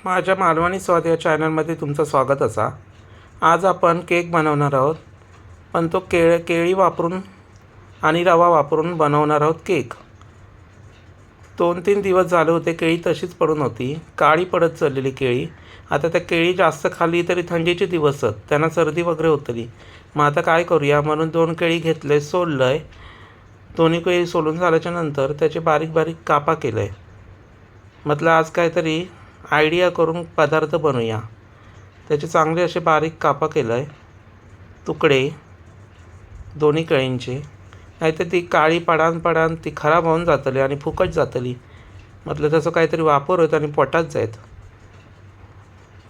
माझ्या मालवणी स्वाद या चॅनलमध्ये तुमचं स्वागत असा. आज आपण केक बनवणार आहोत, पण तो केळी वापरून आणि रवा वापरून बनवणार आहोत केक. 2-3 दिवस झाले होते, केळी तशीच पडून होती, काळी पडत चाललेली केळी. आता त्या केळी जास्त खाल्ली तरी थंडीचे दिवस आहेत, त्यांना सर्दी वगैरे होतली. मग आता काय करूया म्हणून 2 केळी घेतले, सोललं आहे. दोन्ही केळी सोलून झाल्याच्या नंतर त्याचे बारीक बारीक कापा केलं आहे. म्हटलं आज काहीतरी आयडिया करून पदार्थ बनवूया. त्याचे चांगले असे बारीक कापा केलं आहे, तुकडे दोन्ही केळींचे. नाहीतर ती काळी पडान ती खराब होऊन जातली आणि फुकट जातली. म्हटलं तसं काहीतरी वापर होत आणि पोटात जायत.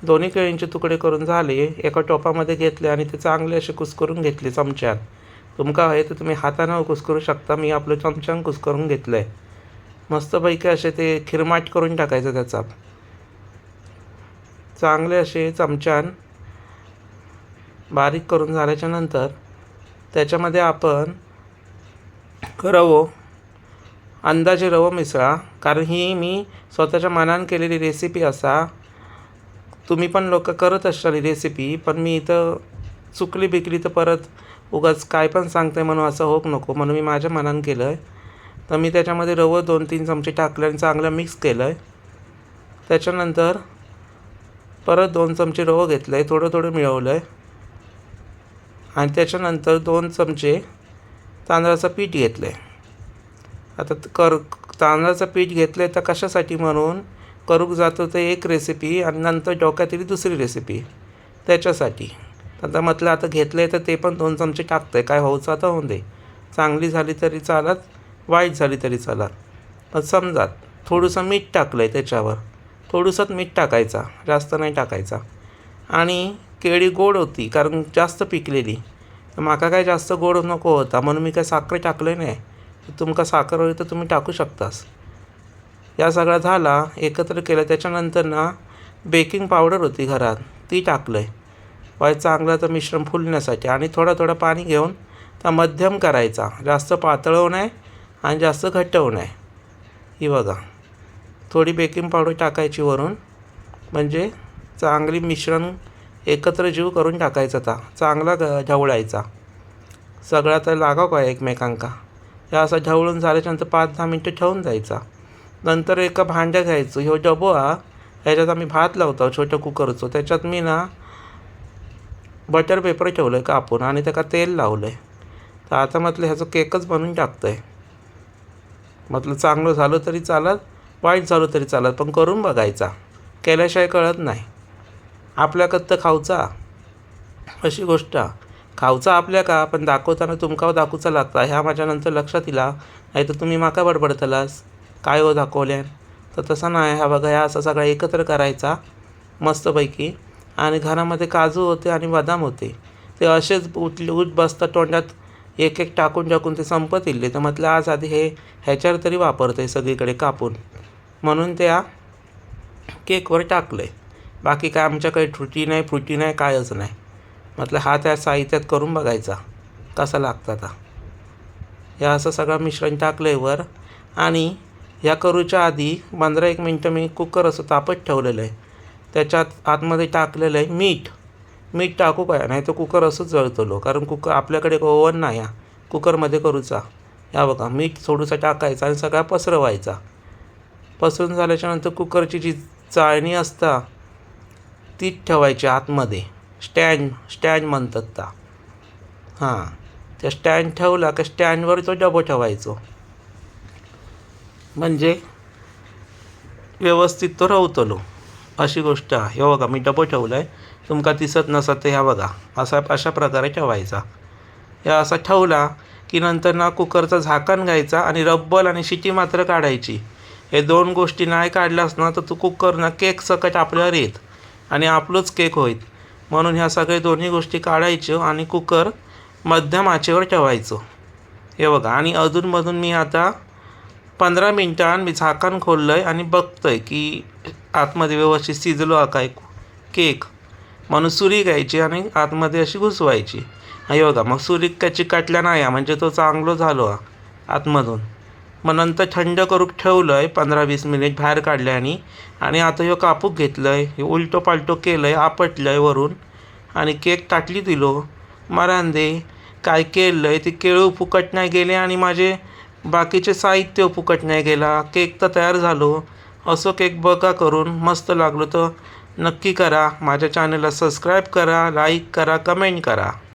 दोन्ही केळींचे तुकडे करून झाले, एका टोपामध्ये घेतले आणि ते चांगले असे कुस्करून घेतले चमच्यात. तुमका आहे तर तुम्ही हातानं कुस्करू शकता, मी आपलं चमच्यानं कुस्करून घेतलं आहे. मस्तपैकी असे ते खिरमाट करून टाकायचं त्याचा. चांगले असे चमच्यान बारीक करून झाल्याच्या नंतर त्याच्यामध्ये आपण रवो अंदाजे रवो मिसळा, कारण ही मी स्वतःच्या मनानं केलेली रेसिपी असा. तुम्ही पण लोक करत असाल ही रेसिपी, पण मी इथं चुकली बिकली तर परत उगाच काय पण सांगते म्हणून असं होक नको, म्हणून मी माझ्या मनानं केलं आहे. तर मी त्याच्यामध्ये रवं 2-3 चमचे टाकले आणि चांगलं मिक्स केलं आहे. त्याच्यानंतर परत 2 चमचे रवं घेतलं आहे, थोडं थोडं मिळवलं आहे. आणि त्याच्यानंतर 2 चमचे तांदळाचं पीठ घेतलं आहे. आता तांदळाचं पीठ घेतलं आहे तर कशासाठी म्हणून करूक जातो ते एक रेसिपी आणि नंतर डोक्यात येईल दुसरी रेसिपी त्याच्यासाठी. आता म्हटलं आता घेतलं आहे तर ते पण 2 चमचे टाकतं आहे, काय होऊचं आता होऊन दे. चांगली झाली तरी चालत, वाईट झाली तरी चालत. पण समजा थोडंसं मीठ टाकलं आहे त्याच्यावर, थोडंसंच मीठ टाकायचा, जास्त नाही टाकायचा. आणि केळी गोड होती कारण जास्त पिकलेली, तर माका काय जास्त गोड नको होता म्हणून मी काय साखर टाकले नाही. तुमका साखर हवी तर तुम्ही टाकू शकतास. या सगळा झाला, एकत्र केलं. त्याच्यानंतर ना बेकिंग पावडर होती घरात, ती टाकलं आहे वाय चांगलं तर मिश्रण फुलण्यासाठी. आणि थोडा थोडा पाणी घेऊन त्या मध्यम करायचा, जास्त पातळ होऊ नये आणि जास्त घट्ट होऊ नये. ही बघा, थोडी बेकिंग पावडर टाकायची वरून, म्हणजे चांगली मिश्रण एकत्र जीव करून टाकायचा. आता चांगला ढवळायचा सगळा, तर लागाव काय एकमेकांका. या असं ढवळून झाल्याच्यानंतर 5-10 मिनटं ठेवून जायचा. नंतर एका भांड्या घ्यायचं, ह्यो डबो ह्याच्यात आम्ही भात लावतो छोटं कुकरचं. त्याच्यात मी ना बटर पेपर ठेवलं आहे कापून आणि त्याला तेल लावलं आहे. तर आता म्हटलं ह्याचं केकच बनवून टाकतं आहे. म्हटलं चांगलं झालं तरी चालत, वाईट झालं तरी चालत, पण करून बघायचा. केल्याशिवाय कळत नाही. आपल्याकडं तर खाऊचा अशी गोष्ट. खाऊचा आपल्या का, पण दाखवताना तुमका दाखवचा लागता. ह्या माझ्यानंतर लक्षात येईल, नाही तर तुम्ही माका बडबडतलास काय हो दाखवल्यान. तर तसं नाही. ह्या बघा, ह्या असं सगळा एकत्र करायचा मस्तपैकी. आणि घरामध्ये काजू होते आणि बदाम होते, ते असेच उठ बसतात तोंडात, एक एक टाकून ते संपत येईल. तर म्हटलं आज आधी ह्याच्यावर तरी वापरतं आहे सगळीकडे कापून, म्हणून त्या केकवर टाकलं आहे. बाकी काय आमच्याकडे फ्रुटी नाही कायच नाही. म्हटलं हा त्या साहित्यात करून बघायचा कसा लागतं. आता या असं सगळं मिश्रण टाकलं आहे वर. आणि ह्या करूच्या आधी 15-1 मिनटं मी कुकर असं तापत ठेवलेलं आहे. त्याच्यात आतमध्ये टाकलेलं आहे मीठ टाकू काय, नाही तर कुकर असंच जळतलो, कारण कुकर आपल्याकडे ओव्हन नाही कुकरमध्ये करूचा. या बघा, मीठ थोडंसं टाकायचं आणि सगळा पसरवायचा. पसरून झाल्याच्यानंतर कुकरची जी चाळणी असता तीच ठेवायची आतमध्ये. स्टँड म्हणतात त्या. हां, त्या स्टँड ठेवला का स्टँडवर तो डबो ठेवायचो, म्हणजे व्यवस्थित तो राहतलो. अशी गोष्ट आहे. हे बघा, मी डबो ठेवला आहे, तुमका दिसत नसत तर ह्या बघा, अशा प्रकारे ठेवायचा. या असा ठेवला की नंतर ना कुकरचं झाकण घ्यायचा आणि रब्बल आणि शिटी मात्र काढायची. हे 2 गोष्टी नाही काढल्यास ना तर तू कुकर ना केक सकट आपल्यावर येत आणि आपलंच केक होईत. म्हणून ह्या सगळे दोन्ही गोष्टी काढायच्या आणि कुकर मध्यम आचेवर ठेवायचो. हे बघा, आणि अधूनमधून मी आता 15 मिनटां मी झाकण खोललं आहे आणि बघतो आहे की आतमध्ये व्यवस्थित शिजलो काय केक. म्हणून सुरी घ्यायची आणि आतमध्ये अशी घुसवायची. हे बघा, मग सुरी काय चिकटल्या नाही म्हणजे तो चांगलो झालो आतमधून. मग नंतर थंड करूक ठेवलं आहे 15-20 मिनिट बाहेर काढल्याने. आणि आता ह्यो कापूक घेतलं आहे, हे उलटो पालटो केलं आहे, आपटलं आहे वरून आणि केक ताटली दिलो. मरान दे काय केलं आहे, ते केळू फुकट नाही गेले आणि माझे बाकीचे साहित्य फुकट नाही गेला. केक तर तयार झालो. असं केक बघा करून, मस्त लागलो तर नक्की करा. माझ्या चॅनलला सबस्क्राईब करा, लाईक करा, कमेंट करा.